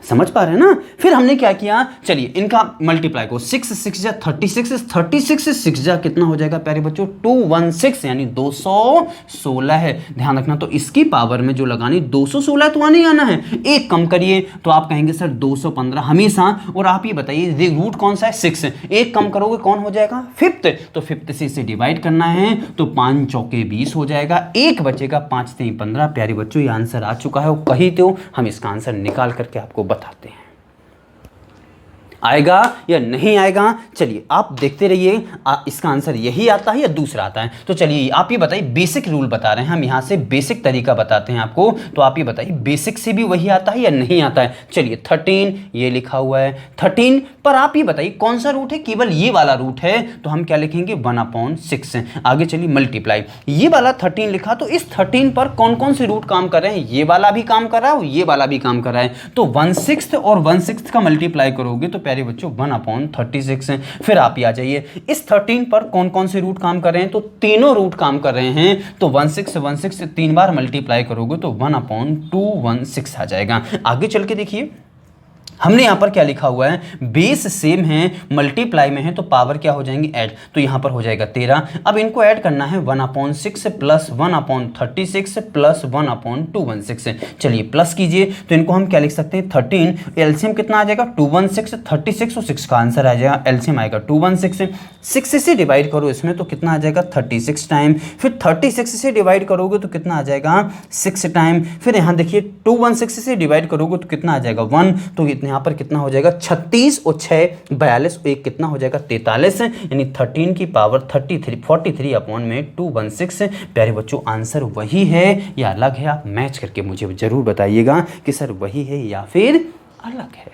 समझ पा रहे हैं ना। फिर हमने क्या किया, चलिए इनका मल्टीप्लाई को 6 6 जा 36, 36 से 6 जा कितना हो जाएगा प्यारे बच्चों 216 यानी 216 है। ध्यान रखना तो इसकी पावर में जो लगानी 216 तो आने ही आना है। एक कम करिए तो आप कहेंगे सर 215 हमेशा। और आप ये बताइए रूट कौन सा है 6, एक कम करोगे कौन हो जाएगा 5th, तो 5th से इसे डिवाइड करना है तो 5 चौके 20 हो जाएगा, एक बचेगा 5 3 15। प्यारे बच्चों ये आंसर आ चुका है। कही तो हम इसका आंसर निकाल करके आपको बताते हैं आएगा या नहीं आएगा। चलिए आप देखते रहिए इसका आंसर यही आता है या दूसरा आता है। तो चलिए आप ये बताइए, बेसिक रूल बता रहे हैं हम यहाँ से, बेसिक तरीका बताते हैं आपको। तो आप ये बताइए बेसिक से भी वही आता है या नहीं आता है। चलिए 13 ये लिखा हुआ है 13 पर आप ये बताइए कौन सा रूट है, केवल ये वाला रूट है तो हम क्या लिखेंगे 1/6। आगे चलिए मल्टीप्लाई, ये वाला 13 लिखा तो इस 13 पर कौन कौन से रूट काम कर रहे हैं, ये वाला भी काम कर रहा है और ये वाला भी काम कर रहा है। तो 1/6 और 1/6 का मल्टीप्लाई करोगे तो प्यारे बच्चों 1/36 है। फिर आप ही आ जाइए इस 13 पर कौन कौन से रूट काम कर रहे हैं, तो तीनों रूट काम कर रहे हैं। तो 1/6 से 3 बार मल्टीप्लाई करोगे तो 1/216 आ जाएगा। आगे चल के देखिए हमने यहाँ पर क्या लिखा हुआ है, बेस सेम है मल्टीप्लाई में है तो पावर क्या हो जाएंगी ऐड, तो यहाँ पर हो जाएगा 13। अब इनको ऐड करना है 1/6 प्लस 1/36 प्लस 1/216। चलिए प्लस कीजिए तो इनको हम क्या लिख सकते हैं 13, एलसीएम कितना आ जाएगा 216, 36 और 6 का आंसर आ जाएगा, एलसीएम आएगा 216। 6 से डिवाइड करो इसमें तो कितना आ जाएगा 36 टाइम, फिर 36 से डिवाइड करोगे तो कितना आ जाएगा 6 टाइम, फिर यहाँ देखिए 216 से डिवाइड करोगे तो कितना आ जाएगा 1, तो यहाँ पर कितना हो जाएगा 36 और 6 42 और 1 कितना हो जाएगा 43, यानी 13 की पावर 43/216। प्यारे बच्चों आंसर वही है या अलग है, आप मैच करके मुझे जरूर बताइएगा कि सर वही है या फिर अलग है।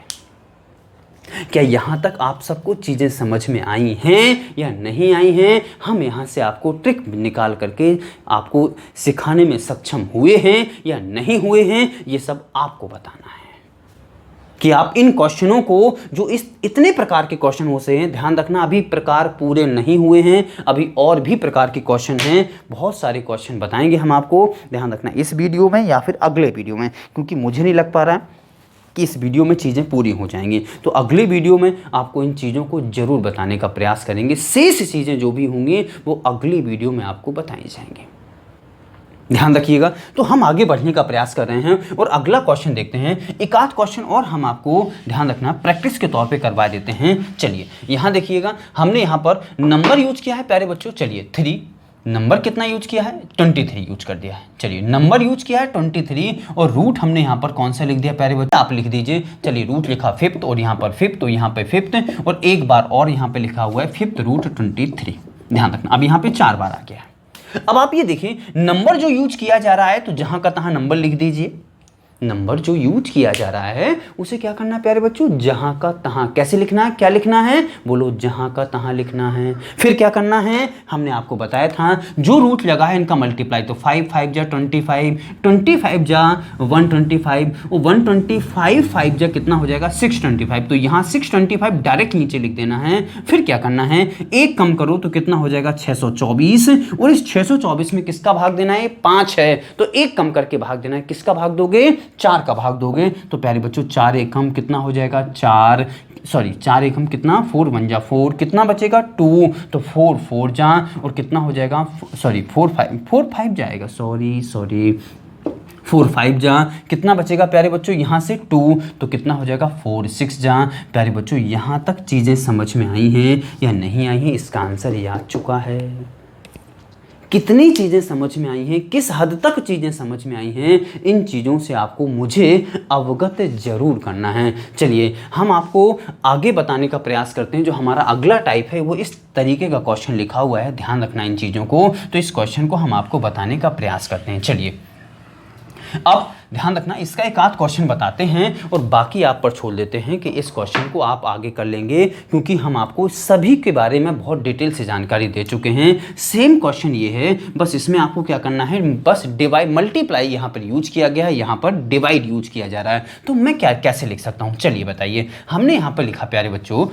क्या यहाँ तक आप सबको चीज़ें समझ में आई हैं या नहीं आई हैं। हम यहाँ से आपको ट्रिक निकाल करके आपको सिखाने में सक्षम हुए हैं या नहीं हुए हैं, ये सब आपको बताना है कि आप इन क्वेश्चनों को जो इस इतने प्रकार के क्वेश्चन हो से हैं। ध्यान रखना अभी प्रकार पूरे नहीं हुए हैं, अभी और भी प्रकार के क्वेश्चन हैं, बहुत सारे क्वेश्चन बताएंगे हम आपको। ध्यान रखना इस वीडियो में या फिर अगले वीडियो में, क्योंकि मुझे नहीं लग पा रहा है कि इस वीडियो में चीज़ें पूरी हो जाएंगी। तो अगले वीडियो में आपको इन चीज़ों को ज़रूर बताने का प्रयास करेंगे। शेष चीज़ें जो भी होंगी वो अगली वीडियो में आपको बताई जाएंगी, ध्यान रखिएगा। तो हम आगे बढ़ने का प्रयास कर रहे हैं और अगला क्वेश्चन देखते हैं। एक आध क्वेश्चन और हम आपको ध्यान रखना प्रैक्टिस के तौर पे करवा देते हैं। चलिए यहाँ देखिएगा हमने यहाँ पर नंबर यूज किया है प्यारे बच्चों, चलिए 3, नंबर कितना यूज किया है 23 यूज कर दिया है। चलिए नंबर यूज किया है 23 और रूट हमने यहाँ पर कौन सा लिख दिया प्यारे बच्चों, आप लिख दीजिए। चलिए रूट लिखा 5th और यहाँ पर 5th तो यहाँ पे 5th और एक बार और यहाँ पे लिखा हुआ है 5th रूट 23। ध्यान रखना अब यहाँ पे 4 बार आ गया है। अब आप ये देखिए नंबर जो यूज किया जा रहा है तो जहां का तहां नंबर लिख दीजिए। नंबर जो यूज किया जा रहा है उसे क्या करना है प्यारे बच्चों, जहां का तहां। कैसे लिखना है, क्या लिखना है, बोलो जहां का तहां लिखना है। फिर क्या करना है, हमने आपको बताया था जो रूट लगा है इनका मल्टीप्लाई, तो 5 5 जा 25, 25 जा 125 और 125 5 जा कितना हो जाएगा 625। तो यहाँ 625 डायरेक्ट नीचे लिख देना है। फिर क्या करना है, एक कम करो तो कितना हो जाएगा 624 और इस 624 में किसका भाग देना है 5 है, तो एक कम करके भाग देना है। किसका भाग दोगे 4 का भाग दोगे। तो प्यारे बच्चों 4 एकम कितना हो जाएगा 4 एकम कितना 4 1 जा 4, कितना बचेगा 2, तो 4 4 जा और कितना हो जाएगा 4 5 जाएगा 4 5 जा, कितना बचेगा प्यारे बच्चों यहाँ से 2, तो कितना हो जाएगा 4 6 जा। प्यारे बच्चों यहाँ तक चीज़ें समझ में आई हैं या नहीं आई हैं, इसका आंसर ये आ चुका है। कितनी चीज़ें समझ में आई हैं, किस हद तक चीज़ें समझ में आई हैं, इन चीज़ों से आपको मुझे अवगत ज़रूर करना है। चलिए हम आपको आगे बताने का प्रयास करते हैं। जो हमारा अगला टाइप है वो इस तरीके का क्वेश्चन लिखा हुआ है, ध्यान रखना इन चीज़ों को। तो इस क्वेश्चन को हम आपको बताने का प्रयास करते हैं। चलिए अब ध्यान रखना, इसका एक आध क्वेश्चन बताते हैं और बाकी आप पर छोड़ देते हैं कि इस क्वेश्चन को आप आगे कर लेंगे, क्योंकि हम आपको सभी के बारे में बहुत डिटेल से जानकारी दे चुके हैं। सेम क्वेश्चन ये है, बस इसमें आपको क्या करना है, बस डिवाइड मल्टीप्लाई यहाँ पर यूज किया गया है, यहाँ पर डिवाइड यूज किया जा रहा है। तो मैं क्या कैसे लिख सकता हूँ, चलिए बताइए। हमने यहाँ पर लिखा प्यारे बच्चों,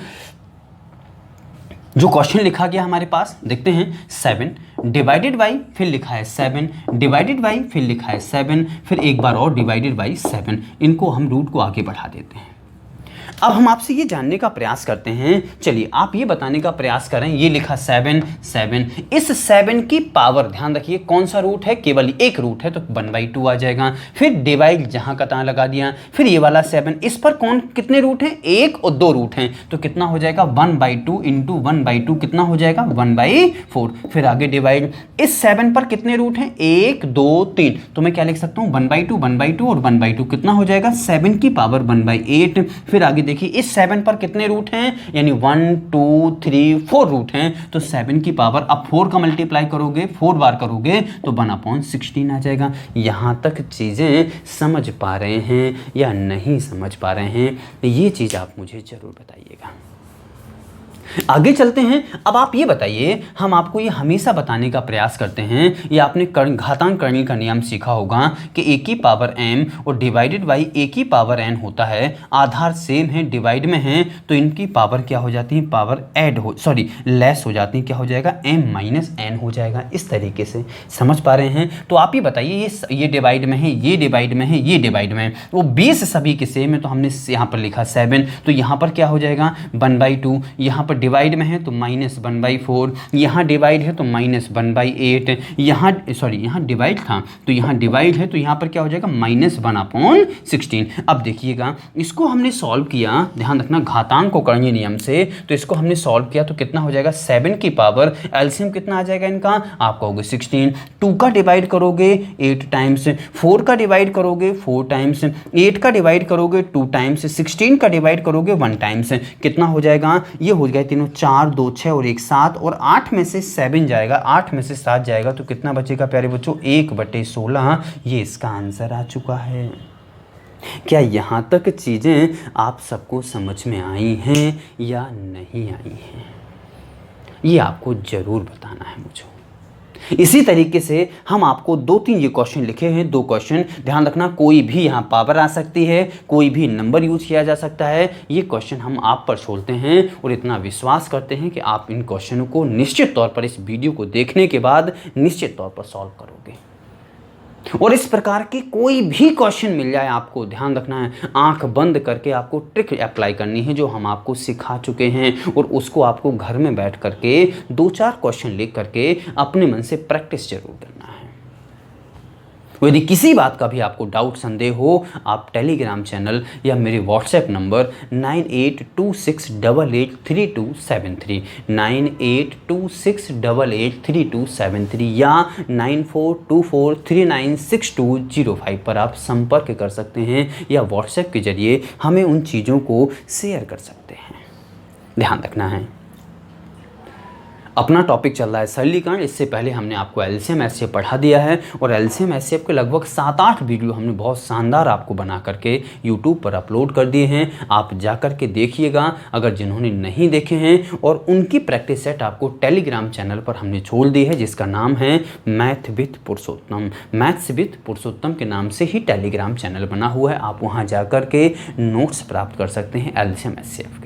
जो क्वेश्चन लिखा गया हमारे पास, देखते हैं 7 डिवाइडेड बाई, फिर लिखा है 7 डिवाइडेड बाई, फिर लिखा है 7, फिर एक बार और डिवाइडेड बाई 7। इनको हम रूट को आगे बढ़ा देते हैं। अब हम आपसे ये जानने का प्रयास करते हैं, चलिए आप ये बताने का प्रयास करें, ये लिखा 7 7, इस 7 की पावर, ध्यान रखिए कौन सा रूट है, केवल एक रूट है तो 1/2 आ जाएगा। फिर डिवाइड जहां का तहां लगा दिया, फिर ये वाला 7, इस पर कौन कितने रूट हैं, एक और 2 रूट हैं, तो कितना हो जाएगा 1/2 इंटू 1/2 कितना हो जाएगा 1/4। फिर आगे डिवाइड, इस 7 पर कितने रूट हैं, 1 2 3, तो मैं क्या लिख सकता हूं 1/2 1/2 और 1/2 कितना हो जाएगा 7 की पावर 1/8। फिर आगे देखिए इस 7 पर कितने रूट हैं, यानी 1 2 3 4 रूट हैं, तो 7 की पावर, अब 4 का मल्टीप्लाई करोगे, 4 बार करोगे तो 1/16 आ जाएगा। यहां तक चीजें समझ पा रहे हैं या नहीं समझ पा रहे हैं, ये चीज आप मुझे जरूर बताइएगा। आगे चलते हैं। अब आप ये बताइए, हम आपको ये हमेशा बताने का प्रयास करते हैं, ये आपने घातांक करने का नियम सीखा होगा कि a की पावर m और डिवाइडेड बाई a की पावर n होता है, आधार सेम है, डिवाइड में है, तो इनकी पावर क्या हो जाती है, पावर लेस हो जाती है, क्या हो जाएगा m माइनस n हो जाएगा। इस तरीके से समझ पा रहे हैं। तो आप ही बताइए, ये डिवाइड में है, ये डिवाइड में है, ये डिवाइड में है, वो बेस सभी के सेम है, तो हमने यहाँ पर लिखा 7, तो यहाँ पर क्या हो जाएगा 1/2, यहाँ पर डिवाइड में है तो -1/4, यहाँ डिवाइड है तो -1/8, यहाँ डिवाइड था तो यहाँ डिवाइड है, तो यहाँ पर क्या हो जाएगा -1/16। अब देखिएगा, इसको हमने सॉल्व किया, ध्यान रखना घातांक को करणीय नियम से, तो इसको हमने सॉल्व किया तो कितना हो जाएगा 7 की पावर, एलसीएम कितना आ जाएगा इनका, आप कहोगे 16, 2 का डिवाइड करोगे 8 टाइम्स, 4 का डिवाइड करोगे 4 टाइम्स, 8 का डिवाइड करोगे 2 टाइम्स, 16 का डिवाइड करोगे 1 टाइम्स, कितना हो जाएगा, ये हो गया तीनों 4 2 6 और 1 7, और 8 में से 7 जाएगा, 8 में से 7 जाएगा, तो कितना बचेगा प्यारे बच्चों 1/16। ये इसका आंसर आ चुका है। क्या यहाँ तक चीज़ें आप सबको समझ में आई हैं या नहीं आई हैं, ये आपको ज़रूर बताना है मुझे। इसी तरीके से हम आपको 2-3 ये क्वेश्चन लिखे हैं, 2 क्वेश्चन, ध्यान रखना कोई भी यहाँ पावर आ सकती है, कोई भी नंबर यूज किया जा सकता है, ये क्वेश्चन हम आप पर छोड़ते हैं और इतना विश्वास करते हैं कि आप इन क्वेश्चनों को निश्चित तौर पर इस वीडियो को देखने के बाद निश्चित तौर पर सॉल्व करोगे। और इस प्रकार के कोई भी क्वेश्चन मिल जाए, आपको ध्यान रखना है, आंख बंद करके आपको ट्रिक अप्लाई करनी है जो हम आपको सिखा चुके हैं, और उसको आपको घर में बैठ करके 2-4 क्वेश्चन लिख करके अपने मन से प्रैक्टिस जरूर करना है। यदि किसी बात का भी आपको डाउट संदेह हो, आप टेलीग्राम चैनल या मेरे व्हाट्सएप नंबर 9826883273 9826883273 या 9424396205 पर आप संपर्क कर सकते हैं, या व्हाट्सएप के जरिए हमें उन चीज़ों को शेयर कर सकते हैं। ध्यान रखना है, अपना टॉपिक चल रहा है सरलीकरण। इससे पहले हमने आपको एलसीएम एचसीएफ पढ़ा दिया है, और एलसीएम एचसीएफ के लगभग 7-8 वीडियो हमने बहुत शानदार आपको बना करके यूट्यूब पर अपलोड कर दिए हैं। आप जा कर के देखिएगा, अगर जिन्होंने नहीं देखे हैं, और उनकी प्रैक्टिस सेट आपको टेलीग्राम चैनल पर हमने छोड़ दी है, जिसका नाम है math with Purushottam. Maths with Purushottam के नाम से ही टेलीग्राम चैनल बना हुआ है, आप वहाँ जा कर के नोट्स प्राप्त कर सकते हैं एलसीएम एचसीएफ के।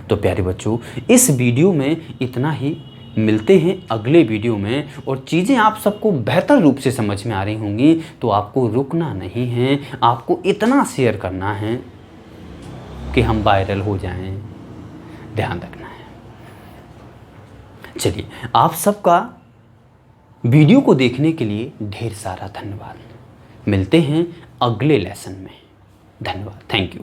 तो प्यारे बच्चों, इस वीडियो में इतना ही, मिलते हैं अगले वीडियो में, और चीज़ें आप सबको बेहतर रूप से समझ में आ रही होंगी, तो आपको रुकना नहीं है, आपको इतना शेयर करना है कि हम वायरल हो जाएं, ध्यान रखना है। चलिए, आप सबका वीडियो को देखने के लिए ढेर सारा धन्यवाद। मिलते हैं अगले लेसन में। धन्यवाद, थैंक यू।